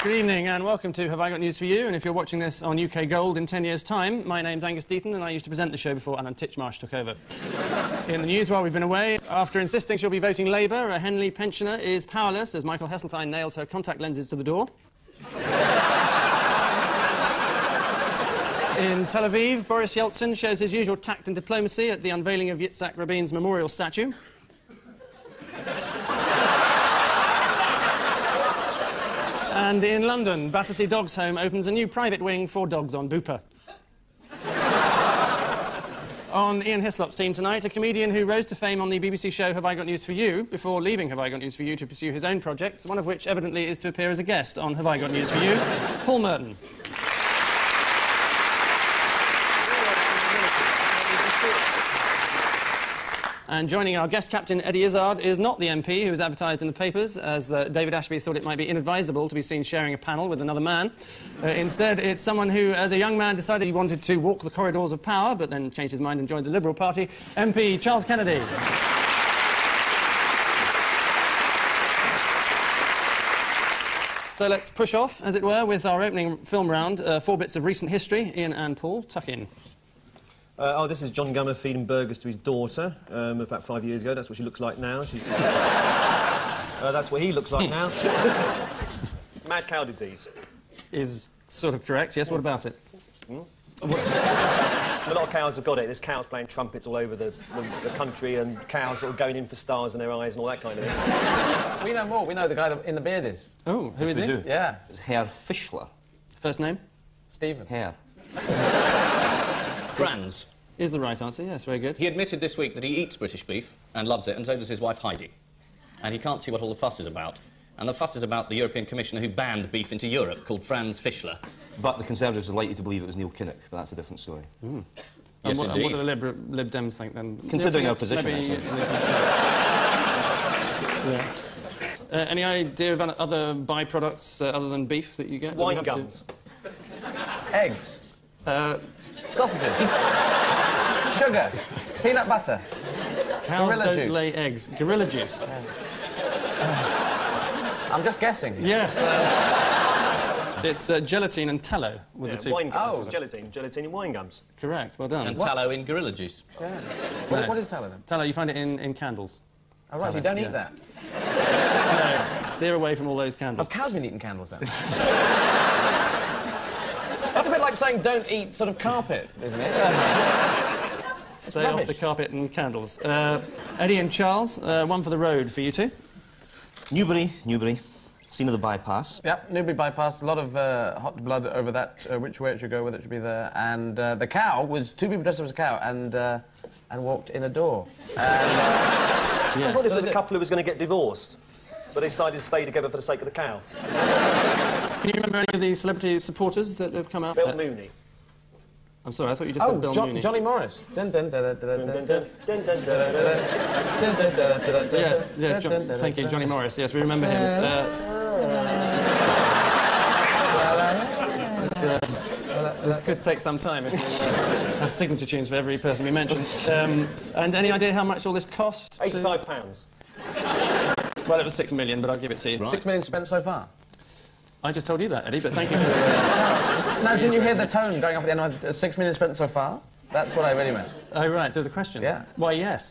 Good evening and welcome to Have I Got News For You? And if you're watching this on UK Gold in 10 years' time, my name's Angus Deayton and I used to present the show before Alan Titchmarsh took over. In the news while we've been away, after insisting she'll be voting Labour, a Henley pensioner is powerless as Michael Heseltine nails her contact lenses to the door. In Tel Aviv, Boris Yeltsin shows his usual tact and diplomacy at the unveiling of Yitzhak Rabin's memorial statue. And in London, Battersea Dogs Home opens a new private wing for dogs on Bupa. On Ian Hislop's team tonight, a comedian who rose to fame on the BBC show Have I Got News For You before leaving Have I Got News For You to pursue his own projects, one of which evidently is to appear as a guest on Have I Got News For You, Paul Merton. And joining our guest captain, Eddie Izzard, is not the MP who was advertised in the papers, as David Ashby thought it might be inadvisable to be seen sharing a panel with another man. Instead, it's someone who, as a young man, decided he wanted to walk the corridors of power, but then changed his mind and joined the Liberal Party, MP Charles Kennedy. So let's push off, as it were, with our opening film round. 4 bits of recent history. Ian and Paul, tuck in. Oh, this is John Gummer feeding burgers to his daughter about 5 years ago. That's what she looks like now. She's... that's what he looks like now. Mad cow disease. Is sort of correct, yes. What about it? A lot of cows have got it. There's cows playing trumpets all over the country and cows sort of going in for stars in their eyes and all that kind of thing. We know more. We know the guy that in the beard is. Oh, who is he? Do. Yeah. It's Herr Fischler. First name? Stephen. Herr. Franz. Is the right answer, yes, very good. He admitted this week that he eats British beef and loves it, and so does his wife Heidi. And he can't see what all the fuss is about. And the fuss is about the European Commissioner who banned beef into Europe, called Franz Fischler. But the Conservatives would like you to believe it was Neil Kinnock, but that's a different story. Mm. Yes, and indeed. what do the Lib Dems think, then? Considering our position, maybe... yeah. Any idea of other byproducts other than beef that you get? Wine gums. Eggs. Sausages. Sugar. Peanut butter. Cows Gorilla don't juice. lay eggs. Gorilla juice. I'm just guessing. Yes. It's gelatine and tallow with the two. Wine gums. Oh. Gelatine in wine gums. Correct, well done. And tallow in gorilla juice. Yeah. No. What is tallow then? Tallow, you find it in candles. Oh, right, so you don't eat that. No, steer away from all those candles. Have cows been eating candles then? That's a bit like saying don't eat sort of carpet, isn't it? Stay off the carpet and candles. Eddie and Charles, one for the road for you two. Newbury. Scene of the bypass. Yep, Newbury bypass, a lot of hot blood over that, which way it should go, whether it should be there. And the cow was 2 people dressed up as a cow and walked in a door. I thought this was a couple who was going to get divorced, but they decided to stay together for the sake of the cow. Can you remember any of the celebrity supporters that have come out? Bill Mooney. I'm sorry, I thought you just said Bill Mooney. Johnny Morris. Yes, thank you, Johnny Morris. Yes, we remember him. This could take some time if we have signature tunes for every person we mention. And any idea how much all this cost? £85. Well, it was 6 million, but I'll give it to you. Right. 6 million spent so far. I just told you that, Eddie, but thank you for... No, didn't you hear the tone going up at the end of 6 million spent so far? That's what I really meant. Oh, right, so there's a question. Yeah. Why, yes.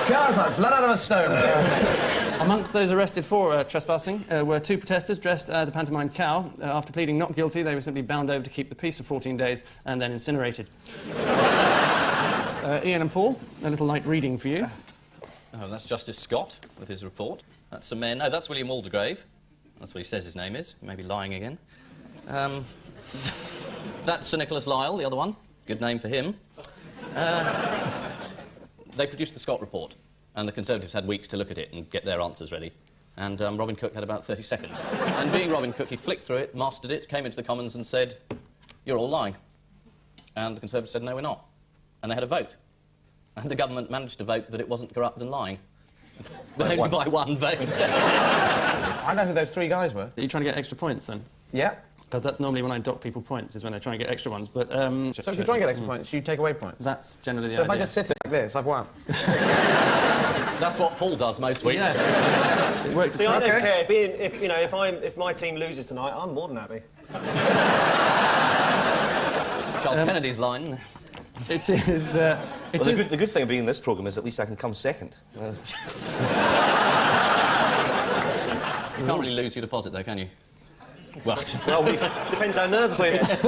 Cars like blood out of a stone. Amongst those arrested for trespassing were 2 protesters dressed as a pantomime cow. After pleading not guilty, they were simply bound over to keep the peace for 14 days and then incinerated. Ian and Paul, a little light reading for you. Oh, that's Justice Scott with his report. That's some men. Oh, that's William Waldegrave. That's what he says his name is. He may be lying again. That's Sir Nicholas Lyle, the other one. Good name for him. They produced the Scott report, and the Conservatives had weeks to look at it and get their answers ready. And Robin Cook had about 30 seconds. And being Robin Cook, he flicked through it, mastered it, came into the Commons and said, "You're all lying." And the Conservatives said, "No, we're not." And they had a vote. And the government managed to vote that it wasn't corrupt and lying. But only by 1 vote. I know who those 3 guys were. Are you trying to get extra points, then? Yeah. Because that's normally when I dock people points, is when I try and get extra ones, but... So if you try and get extra points, you take away points? That's generally the idea. So if I just sit like this, I've won. That's what Paul does most weeks. Yeah. It worked. See, I don't care if my team loses tonight. I'm more than happy. Charles Kennedy's line. It is. The good thing of being in this programme is at least I can come second. You can't really lose your deposit, though, can you? Well, Depends how nervous I get.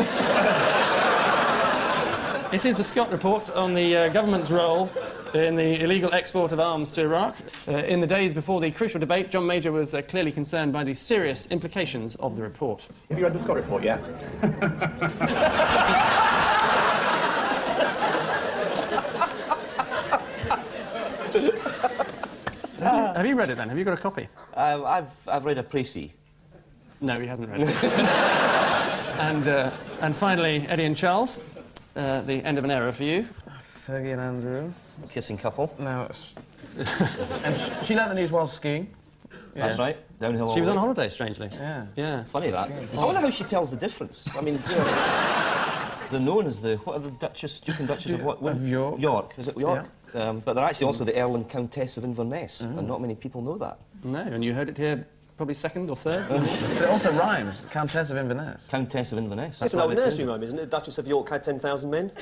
It is the Scott Report on the government's role in the illegal export of arms to Iraq. In the days before the crucial debate, John Major was clearly concerned by the serious implications of the report. Have you read the Scott Report yet? Have you read it then? Have you got a copy? I've read a précis. No, he hasn't read it. And finally, Eddie and Charles. The end of an era for you. Fergie and Andrew. Kissing couple. No, it's... and she learnt the news while skiing. Yeah. That's right. Downhill. She was on holiday, strangely. Yeah. Yeah. Funny that. I wonder how she tells the difference. I mean, you know, they're known as the... What are the Duchess, Duke and Duchess of what? Of York. York. Is it York? Yeah. But they're actually also the Earl and Countess of Inverness, and not many people know that. No, and you heard it here probably second or third. But it also rhymes. Countess of Inverness. Countess of Inverness. That's an old nursery rhyme, isn't it? The Duchess of York had 10,000 men.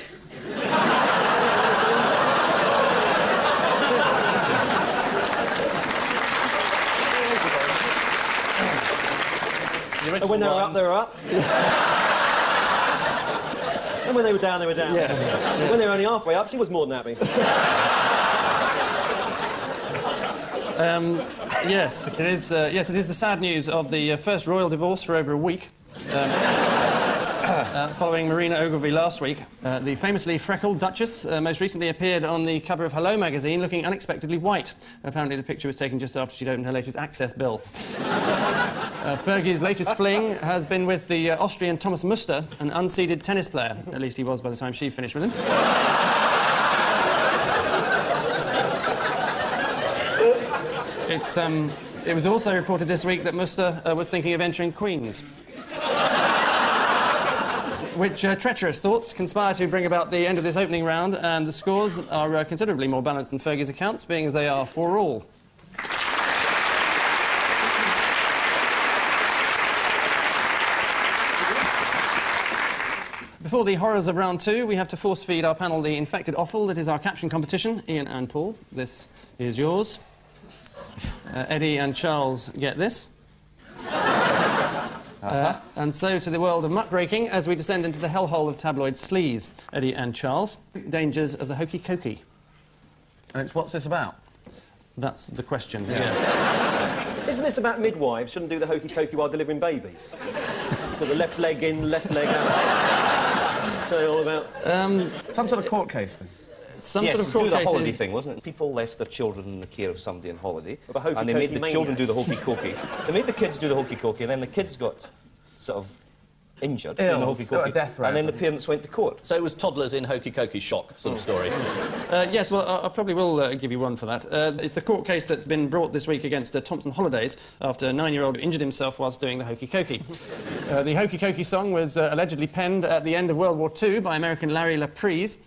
And when they were up, they were up. And when they were down, they were down. Yes. Yeah. When they were only halfway up, she was more than happy. Yes, it is. Yes, it is the sad news of the first royal divorce for over a week. Following Marina Ogilvy last week, the famously freckled Duchess most recently appeared on the cover of Hello magazine looking unexpectedly white. Apparently the picture was taken just after she'd opened her latest Access bill. Fergie's latest fling has been with the Austrian Thomas Muster, an unseeded tennis player. At least he was by the time she finished with him. It was also reported this week that Muster was thinking of entering Queen's. Which treacherous thoughts conspire to bring about the end of this opening round, and the scores are considerably more balanced than Fergie's accounts, being as they are 4-all. Before the horrors of round two, we have to force-feed our panel the infected offal that is our caption competition. Ian and Paul, this is yours. Eddie and Charles get this. And so to the world of muckraking as we descend into the hellhole of tabloid sleaze. Eddie and Charles, dangers of the hokey cokey. And it's what's this about? That's the question. Yeah. Yes. Isn't this about midwives shouldn't do the hokey cokey while delivering babies? Got the left leg in, left leg out. So all about... Some sort of court case thing. Some yes, sort of court the cases... holiday thing, wasn't it? People left their children in the care of somebody on holiday, hokey and they made cokey the children do the hokey cokey. They made the kids do the hokey cokey, and then the kids got sort of injured in the hokey cokey, death threat. and then the parents went to court. So it was toddlers in hokey cokey shock sort of story. Yes, well, I probably will give you one for that. It's the court case that's been brought this week against Thompson Holidays after a 9-year-old injured himself whilst doing the hokey cokey. The hokey cokey song was allegedly penned at the end of World War II by American Larry Laprise,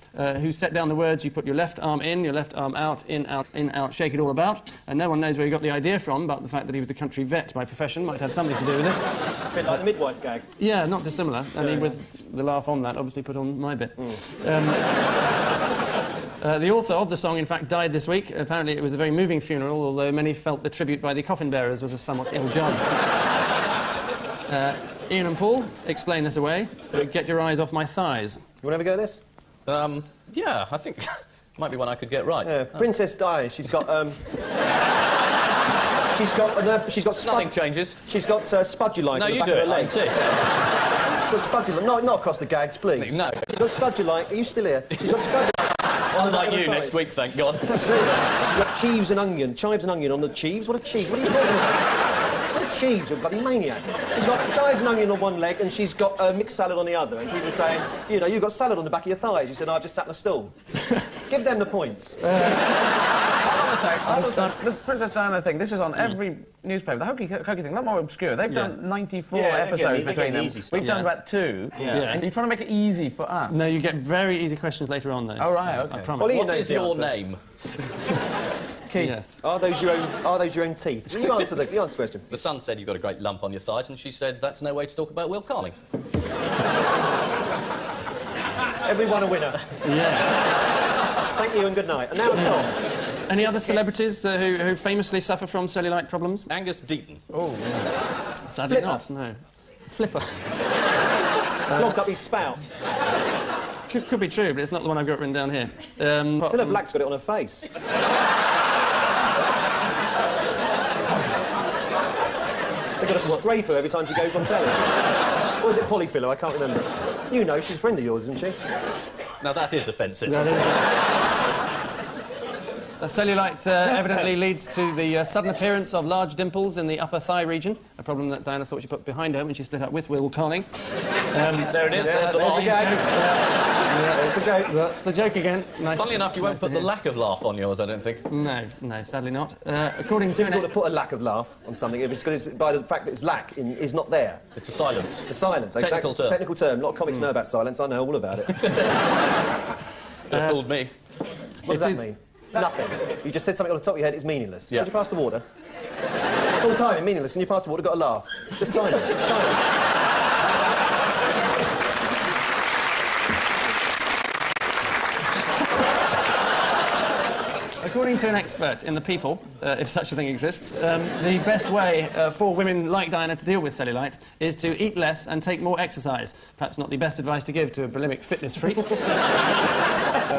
who set down the words, you put your left arm in, your left arm out, in, out, shake it all about. And no one knows where he got the idea from, but the fact that he was a country vet by profession might have something to do with it. A bit like the midwife gag. Yeah, not dissimilar. I mean, with the laugh on that, obviously put on my bit. The author of the song, in fact, died this week. Apparently it was a very moving funeral, although many felt the tribute by the coffin bearers was somewhat ill-judged. Ian and Paul, explain this away. Get your eyes off my thighs. You want to have a go at this? Yeah, I think might be one I could get right. Yeah, Princess Di, she's got Nothing changes. She's got spudulite No, on the you back do of her it. I legs. insist. She's got spudulite. No, not across the gags, please. No. She's got spudulite. Are you still here? She's got spudulite. Unlike you next week, thank God. Absolutely. She's got chives and onion on the chives. What are chives? What are you talking about? What are chives? You're a bloody maniac. She's got chives and onion on one leg and she's got mixed salad on the other. And people saying, you know, you've got salad on the back of your thighs. You said, I've just sat on a stool. Give them the points. The Princess Diana thing, this is on every newspaper. The hokey cokey thing, not more obscure. They've done 94 episodes between them. We've done about 2. And you're trying to make it easy for us. No, you get very easy questions later on, though. Oh, right, OK. I promise. What is your name? Keith. Yes. Are those your own teeth? You answer the question. The Sun said you've got a great lump on your thighs, and she said that's no way to talk about Will Carling. Everyone a winner. Yes. Thank you and good night. And now a song. Any other celebrities who famously suffer from cellulite problems? Angus Deayton. Oh, yes. Sadly Flipper. not, no. Flipper. Clogged up his spout. Could be true, but it's not the one I've got written down here. Cilla Black's got it on her face. They've got a scraper every time she goes on telly. Or is it polyfiller? I can't remember. You know, she's a friend of yours, isn't she? Now that is offensive. Cellulite evidently leads to the sudden appearance of large dimples in the upper thigh region, a problem that Diana thought she put behind her when she split up with Will Carling. There it is, there's the line. There's the joke. That's the joke again. Nice. Funnily enough, you won't put the lack of laugh on yours, I don't think. No, sadly not. According to... It's difficult to put a lack of laugh on something if it's because by the fact that it's lack is not there. It's a silence. It's a silence. Technical term. Technical term. A lot of comics know about silence. I know all about it. Could have fooled me. What does that mean? Nothing. You just said something on the top of your head, it's meaningless. Yeah. Could you pass the water? It's all timing, meaningless. Can you pass the water? Got to laugh. Just timing. It's timing. According to an expert in The People, if such a thing exists, the best way for women like Diana to deal with cellulite is to eat less and take more exercise. Perhaps not the best advice to give to a bulimic fitness freak.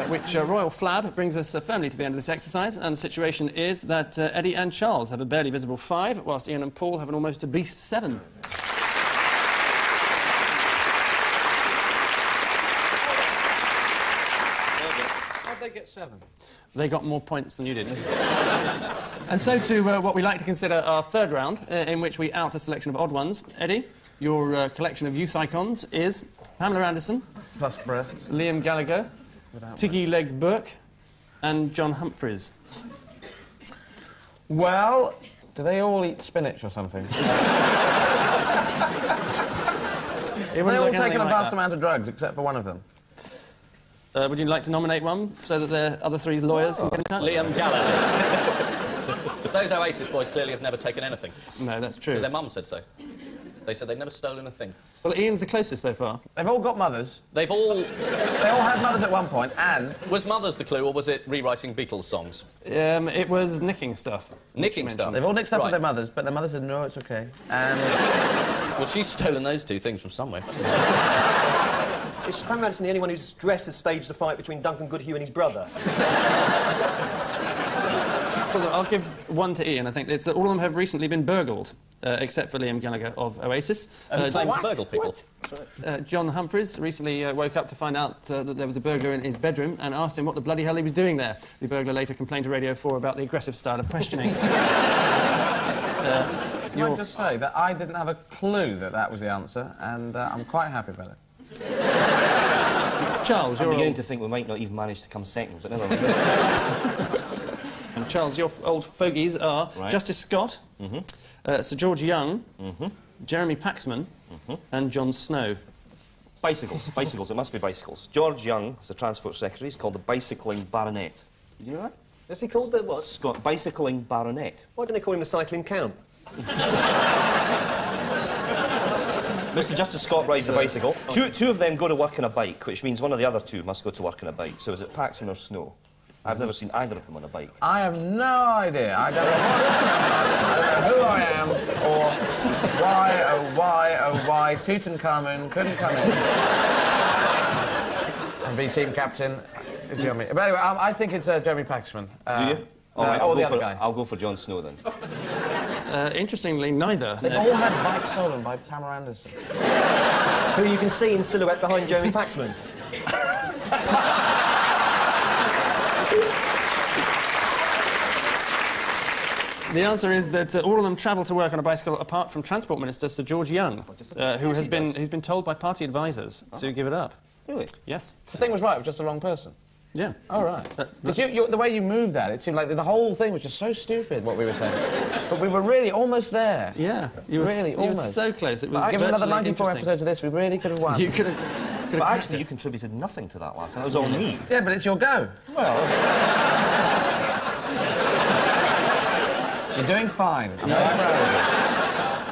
Which Royal Flab brings us firmly to the end of this exercise, and the situation is that Eddie and Charles have a barely visible 5, whilst Ian and Paul have an almost obese 7. How'd they get 7? They got more points than you did. And so to what we like to consider our third round, in which we out a selection of odd ones. Eddie, your collection of youth icons is Pamela Anderson, Plus breasts. Liam Gallagher, Tiggy Leg Burke, and John Humphreys. Well, do they all eat spinach or something? They've all taken a vast amount of drugs, except for one of them. Would you like to nominate one so that the other three lawyers can get a chance? Liam Gallagher. Those Oasis boys clearly have never taken anything. No, that's true. Their mum said so. They said they'd never stolen a thing. Well, Ian's the closest so far. They've all got mothers. They all had mothers at one point, and... Was Mothers the clue, or was it rewriting Beatles songs? It was nicking stuff. Nicking stuff? They've all nicked stuff Right. with their mothers, but their mother said, no, it's OK. And... Well, she's stolen those two things from somewhere. Is Pam Anderson the only one whose dress has staged the fight between Duncan Goodhue and his brother? So look, I'll give one to Ian. I think it's that all of them have recently been burgled, except for Liam Gallagher of Oasis. And claimed to burgle people. John Humphreys recently woke up to find out that there was a burglar in his bedroom and asked him what the bloody hell he was doing there. The burglar later complained to Radio 4 about the aggressive style of questioning. Can I just say that I didn't have a clue that that was the answer, and I'm quite happy about it. Charles, I'm you're beginning to think we might not even manage to come second, but never mind. And Charles, your old fogies are Justice Scott, Sir George Young, Jeremy Paxman, and John Snow. Bicycles, bicycles, it must be bicycles. George Young is the Transport Secretary, he's called the Bicycling Baronet. Did you know that? Is he called the what? Scott, Bicycling Baronet. Why don't they call him the Cycling Count? Mr Justice Scott rides a bicycle. Two of them go to work on a bike, which means one of the other two must go to work on a bike. So is it Paxman or Snow? I've never seen either of them on a bike. I have no idea. I don't know who I am, or why Tutankhamun couldn't come in and be team captain. Is beyond me. But anyway, I think it's Jeremy Paxman. Do you? All right, or the other guy. I'll go for Jon Snow then. Interestingly, neither. They've all had bikes stolen by Pamela Anderson. Who you can see in silhouette behind Jeremy Paxman. The answer is that all of them travel to work on a bicycle, apart from Transport Minister Sir George Young, who's been told by party advisors to give it up. Really? Yes. The thing was right, it was just the wrong person. Yeah. Oh, right. The way you moved that, it seemed like the whole thing was just so stupid, what we were saying. But we were really almost there. Yeah. You were almost. so close. It was Given another 94 episodes of this, we really could have won. You could have... But actually, you contributed nothing to that last, and it was all me. Yeah, but it's your go. Well... You're doing fine. I'm very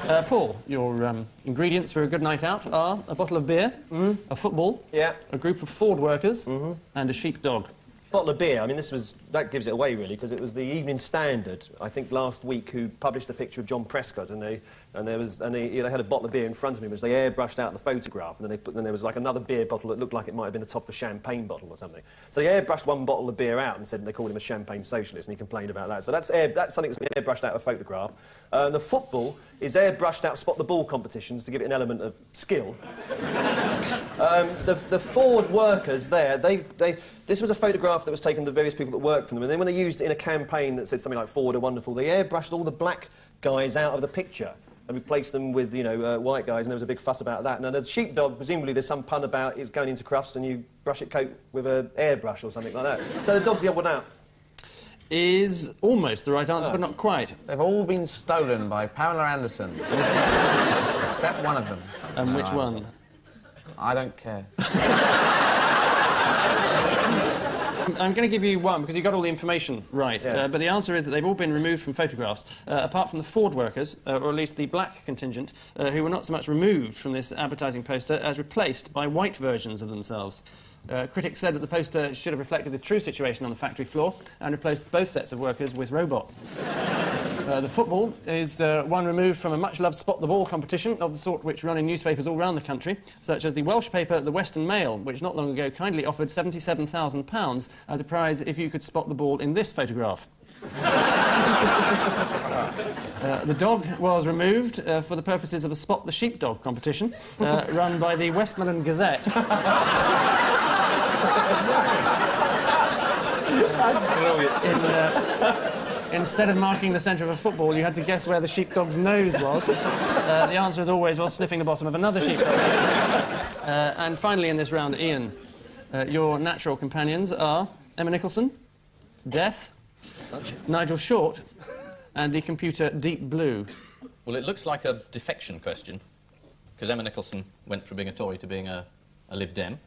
proud. Paul, your ingredients for a good night out are a bottle of beer, a football, a group of Ford workers, and a sheepdog. Bottle of beer, I mean, that gives it away, really, because it was the Evening Standard, I think, last week, who published a picture of John Prescott, and they had a bottle of beer in front of him, which they airbrushed out the photograph, and then there was, like, another beer bottle that looked like it might have been the top of a champagne bottle or something. So they airbrushed one bottle of beer out and said they called him a champagne socialist, and he complained about that. So that's something that's been airbrushed out of a photograph. The football is airbrushed out spot the ball competitions to give it an element of skill. The Ford workers there, this was a photograph that was taken of the various people that worked for them, and then when they used it in a campaign that said something like Ford are wonderful, they airbrushed all the black guys out of the picture and replaced them with, you know, white guys, and there was a big fuss about that. And the sheepdog, presumably there's some pun about it's going into crufts and you brush it coat with an airbrush or something like that. So the dog's the odd one out. Is almost the right answer, but not quite. They've all been stolen by Pamela Anderson. Except one of them. And which one? I don't care. I'm going to give you one, because you got all the information right. But the answer is that they've all been removed from photographs, apart from the Ford workers, or at least the black contingent, who were not so much removed from this advertising poster as replaced by white versions of themselves. Critics said that the poster should have reflected the true situation on the factory floor and replaced both sets of workers with robots. The football is one removed from a much-loved spot-the-ball competition of the sort which run in newspapers all around the country, such as the Welsh paper The Western Mail, which not long ago kindly offered £77,000 as a prize if you could spot the ball in this photograph. The dog was removed for the purposes of a Spot the Sheepdog competition run by the Westmorland Gazette. That's brilliant. Instead of marking the centre of a football, you had to guess where the sheepdog's nose was. The answer, as always, was sniffing the bottom of another sheepdog. And finally, in this round, Ian, your natural companions are Emma Nicholson, Death, Nigel Short, and the computer Deep Blue. Well, it looks like a defection question, because Emma Nicholson went from being a Tory to being a Lib Dem.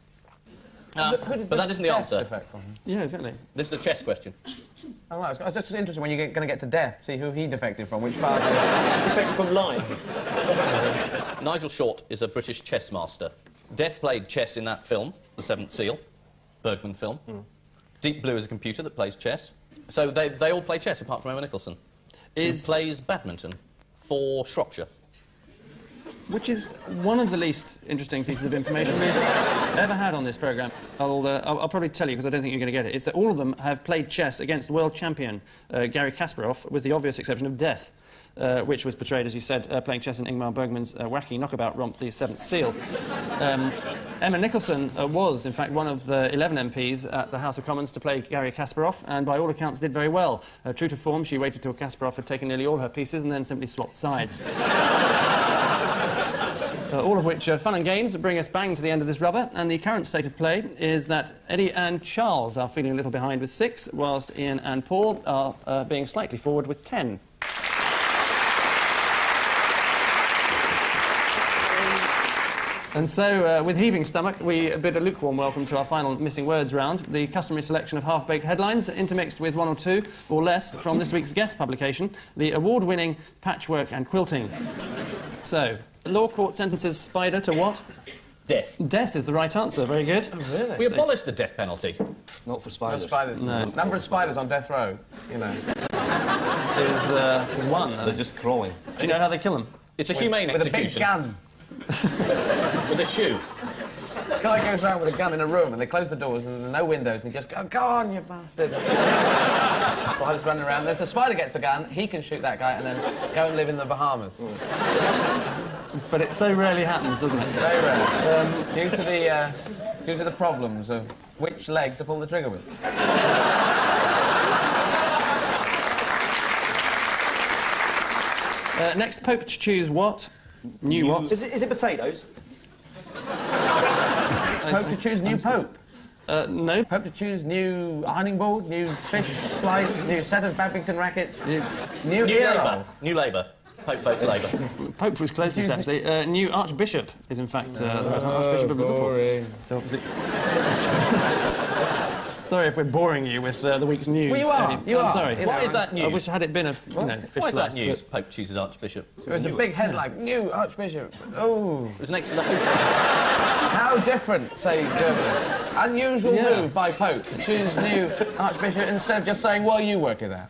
But that isn't the answer. Yeah, exactly. This is a chess question. Oh, right. It's just interesting when you're going to get to Death, see who he defected from, which part. Defected from life. Nigel Short is a British chess master. Death played chess in that film, The Seventh Seal, Bergman film. Deep Blue is a computer that plays chess. So they all play chess, apart from Emma Nicholson, who plays badminton for Shropshire. Which is one of the least interesting pieces of information we've ever had on this programme. I'll probably tell you, because I don't think you're going to get it, is that all of them have played chess against world champion Garry Kasparov, with the obvious exception of Death, which was portrayed, as you said, playing chess in Ingmar Bergman's wacky knockabout romp, The Seventh Seal. Emma Nicholson was, in fact, one of the 11 MPs at the House of Commons to play Garry Kasparov, and by all accounts did very well. True to form, she waited till Kasparov had taken nearly all her pieces and then simply swapped sides. All of which are fun and games that bring us bang to the end of this rubber, and the current state of play is that Eddie and Charles are feeling a little behind with 6, whilst Ian and Paul are being slightly forward with 10. And so, with heaving stomach, we bid a lukewarm welcome to our final missing words round, the customary selection of half-baked headlines, intermixed with 1 or 2 or less from this week's guest publication, the award-winning Patchwork and Quilting. So, the law court sentences Spider to what? Death. Death is the right answer. Very good. Oh, really? We abolished the death penalty. Not for spiders. No spiders. No. Number of spiders on death row, you know. Is 1. They're just crawling. Do you know how they kill them? It's a humane execution. With a big gun. With a shoe. The guy goes around with a gun in a room and they close the doors and there are no windows and he just goes, "Go on, you bastard." The spider's running around. If the spider gets the gun, he can shoot that guy and then go and live in the Bahamas. But it so rarely happens, doesn't it? Very rare. Due to the problems of which leg to pull the trigger with. Next, Pope to choose what? New what? Is it potatoes? Pope to choose new pope. No. Pope to choose new ironing board, new fish slice, new set of badminton rackets, new Labour. New Labour. Pope votes Labour. Pope was closest, actually. New Archbishop is, in fact, the right Archbishop of Liverpool. So, obviously... Sorry if we're boring you with the week's news. Well, you are. Eddie. You I'm are. sorry. Why is that news? I wish it had been a fish Why is that last, news? but- Pope chooses Archbishop. There's a big headline. New Archbishop. Oh. It was next to the... How different, say journalists. Unusual Yeah. move by Pope. Choose new Archbishop instead of just saying, well, you work it out.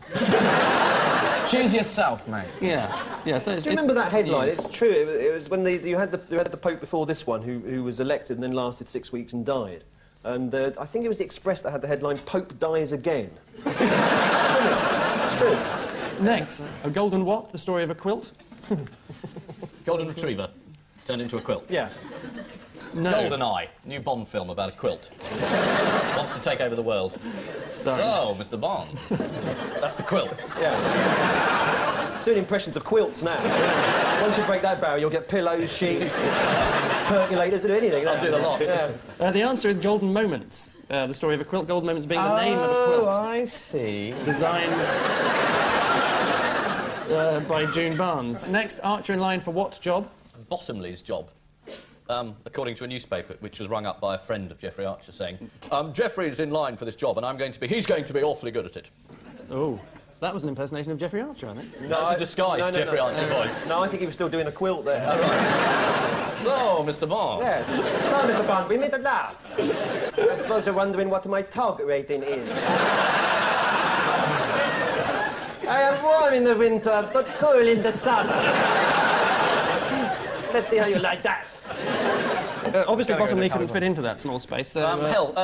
Choose yourself, mate. Yeah. So it's, Do you remember that headline? news. It's true. It was when you had the Pope before this one, who was elected and then lasted 6 weeks and died. And I think it was the Express that had the headline, Pope dies again. It's true. Next, a golden what? The story of a quilt? Golden Retriever turned into a quilt. Yeah. No. Golden Eye, new Bond film about a quilt. Wants to take over the world. Starring- So, Mr. Bond, that's the quilt. Yeah. It's doing impressions of quilts now. Once you break that barrier, you'll get pillows, sheets, percolators, do anything. I'll do a lot. Yeah. The answer is Golden Moments. The story of a quilt. Golden Moments being the name of a quilt. I see. Designed by June Barnes. Next, Archer in line for what job? Bottomley's job. According to a newspaper, which was rung up by a friend of Geoffrey Archer, saying, Geoffrey's in line for this job, and he's going to be awfully good at it. Oh, that was an impersonation of Geoffrey Archer, I think. That was a disguised Geoffrey Archer voice. No, I think he was still doing a quilt there. So, Mr. Bond. Yes. So, Mr. Bond, we meet at last. I suppose you're wondering what my target rating is. I am warm in the winter, but cool in the summer. Let's see how you like that. Obviously, Gotta go Bottomley to couldn't California. fit into that small space. So,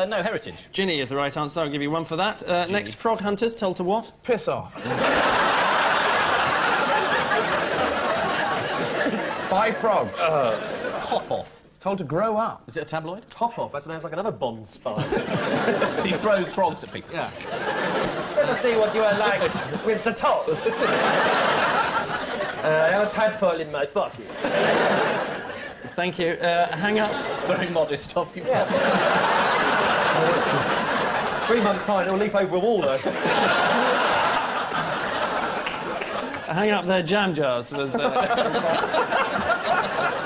No, Heritage. Ginny is the right answer. I'll give you one for that. Next, Frog Hunters told to what? Piss off. Buy frogs. Hop off. Told to grow up. Is it a tabloid? Hop off, that sounds like another Bond spy. He throws frogs at people. Yeah. Let us see what you are like with the toes. I have a tadpole in my pocket. Thank you. Hang up. It's very modest of you. Yeah. 3 months' time, it'll leap over a wall, though. Hang up their jam jars was...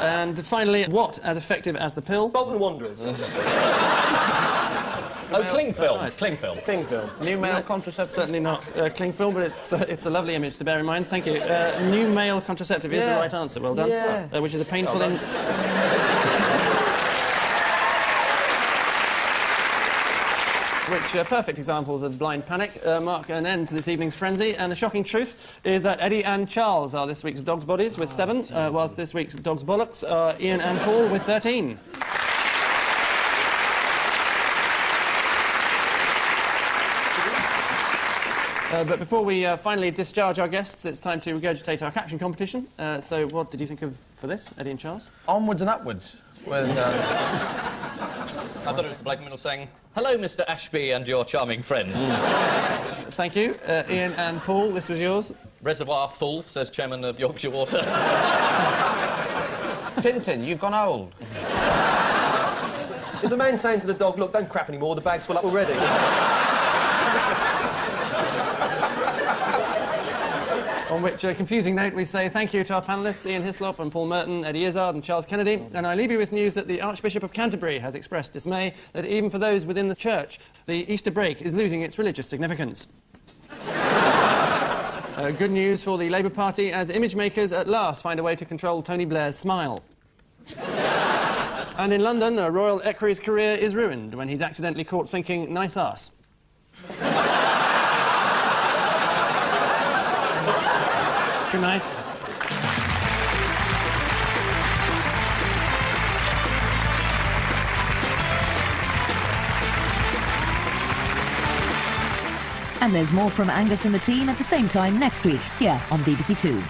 And finally, what as effective as the pill? Bolton Wanderers. Oh, cling film. right. Cling film. King film. New male contraceptive. Certainly not cling film, but it's a lovely image to bear in mind. Thank you. New male contraceptive is the Yeah. right answer. Well done. Yeah. Which is a painful... Which are perfect examples of blind panic mark an end to this evening's frenzy. And the shocking truth is that Eddie and Charles are this week's Dog's Bodies with 7, whilst this week's Dog's Bollocks are Ian and Paul with 13. But before we finally discharge our guests, it's time to regurgitate our caption competition. So what did you think of for this, Eddie and Charles? Onwards and upwards. With, I thought it was the bloke in the middle saying, hello, Mr. Ashby and your charming friend. Thank you. Ian and Paul, this was yours. Reservoir full, says chairman of Yorkshire Water. Tintin, you've gone old. Is the man saying to the dog, look, don't crap anymore, the bag's full up already? On which confusing note we say thank you to our panellists Ian Hislop and Paul Merton, Eddie Izzard and Charles Kennedy. And I leave you with news that the Archbishop of Canterbury has expressed dismay that even for those within the church, the Easter break is losing its religious significance. Good news for the Labour Party as image makers at last find a way to control Tony Blair's smile. And in London, a royal equerry's career is ruined when he's accidentally caught thinking, nice arse. Good night. And there's more from Angus and the team at the same time next week, here on BBC Two.